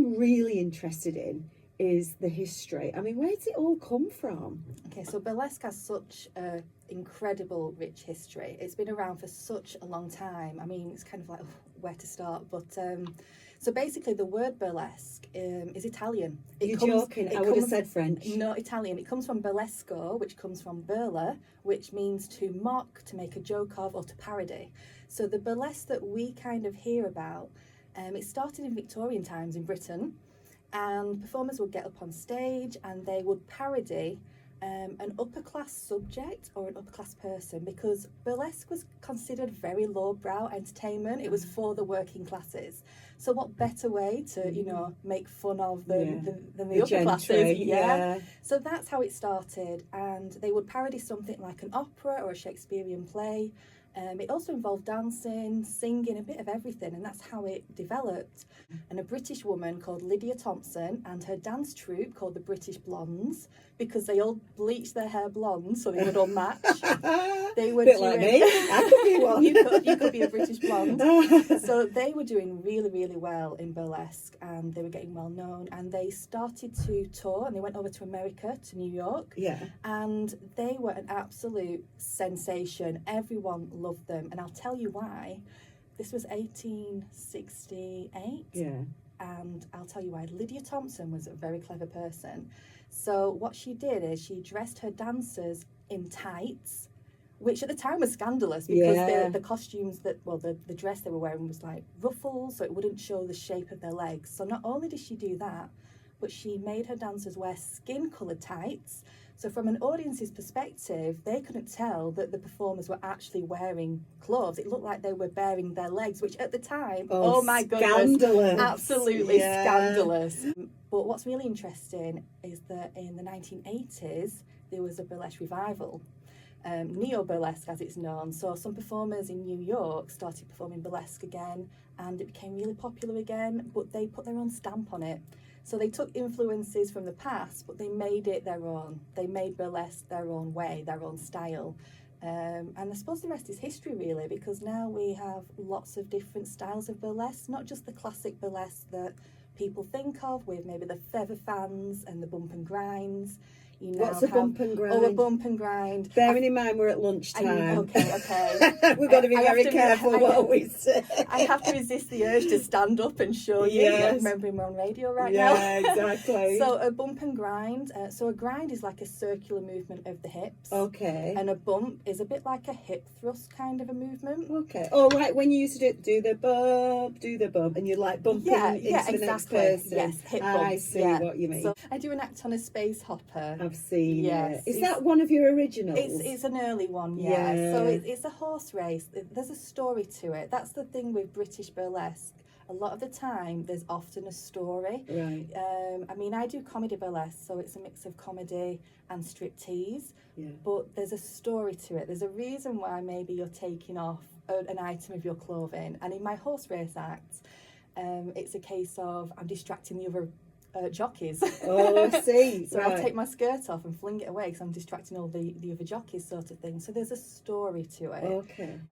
I'm really interested in is the history. I mean, where does it all come from? Okay, so burlesque has such an incredible rich history. It's been around for such a long time. I mean, it's kind of like where to start, but so basically the word burlesque is Italian. You're joking, I would have said French. No, Italian. It comes from burlesco, which comes from burla, which means to mock, to make a joke of, or to parody. So the burlesque that we kind of hear about, it started in Victorian times in Britain, and performers would get up on stage and they would parody an upper class subject or an upper class person, because burlesque was considered very lowbrow entertainment. It was for the working classes. So what better way to, you know, make fun of than the upper gentry, classes? yeah. So that's how it started, and they would parody something like an opera or a Shakespearean play. It also involved dancing, singing, a bit of everything, and that's how it developed. And a British woman called Lydia Thompson and her dance troupe called the British Blondes, because they all bleached their hair blonde so they would all match. They were bit like me. I could be one. you could be a British blonde. So they were doing really, really well in burlesque, and they were getting well known, and they started to tour, and they went over to America, to New York. Yeah. And they were an absolute sensation. Everyone loved them, and I'll tell you why. This was 1868. Yeah. And I'll tell you why. Lydia Thompson was a very clever person. So what she did is she dressed her dancers in tights, which at the time was scandalous, because the costumes the dress they were wearing was like ruffles, so it wouldn't show the shape of their legs. So not only did she do that, but she made her dancers wear skin-coloured tights. So from an audience's perspective, they couldn't tell that the performers were actually wearing clothes. It looked like they were baring their legs, which at the time, oh my goodness, scandalous. Absolutely scandalous. But what's really interesting is that in the 1980s, there was a burlesque revival. Neo-burlesque as it's known. So some performers in New York started performing burlesque again, and it became really popular again, but they put their own stamp on it. So they took influences from the past, but they made it their own. They made burlesque their own way, their own style. And I suppose the rest is history, really, because now we have lots of different styles of burlesque, not just the classic burlesque that people think of with maybe the feather fans and the bump and grinds. You now What's a bump and grind? Oh, a bump and grind. Bearing in mind we're at lunchtime. Okay. We've got to be very careful what we say. I have to resist the urge to stand up and show you. Yes. Remembering we're on radio right now. Yeah, exactly. So a bump and grind. So a grind is like a circular movement of the hips. Okay. And a bump is a bit like a hip thrust kind of a movement. Okay. Oh, right. When you used to do the bump, and you're like bumping into the next person. Yes, hip bump. I see what you mean. So I do an act on a space hopper. I've seen Yes, it. Is that one of your originals? It's an early one, yeah. So it's a horse race. There's a story to it. That's the thing with British burlesque. A lot of the time, there's often a story. Right. I mean, I do comedy burlesque, so it's a mix of comedy and striptease. Yeah. But there's a story to it. There's a reason why maybe you're taking off an item of your clothing. And in my horse race act, it's a case of I'm distracting the other jockeys. Oh, I see. So I'll take my skirt off and fling it away because I'm distracting all the other jockeys, sort of thing. So there's a story to it. Okay.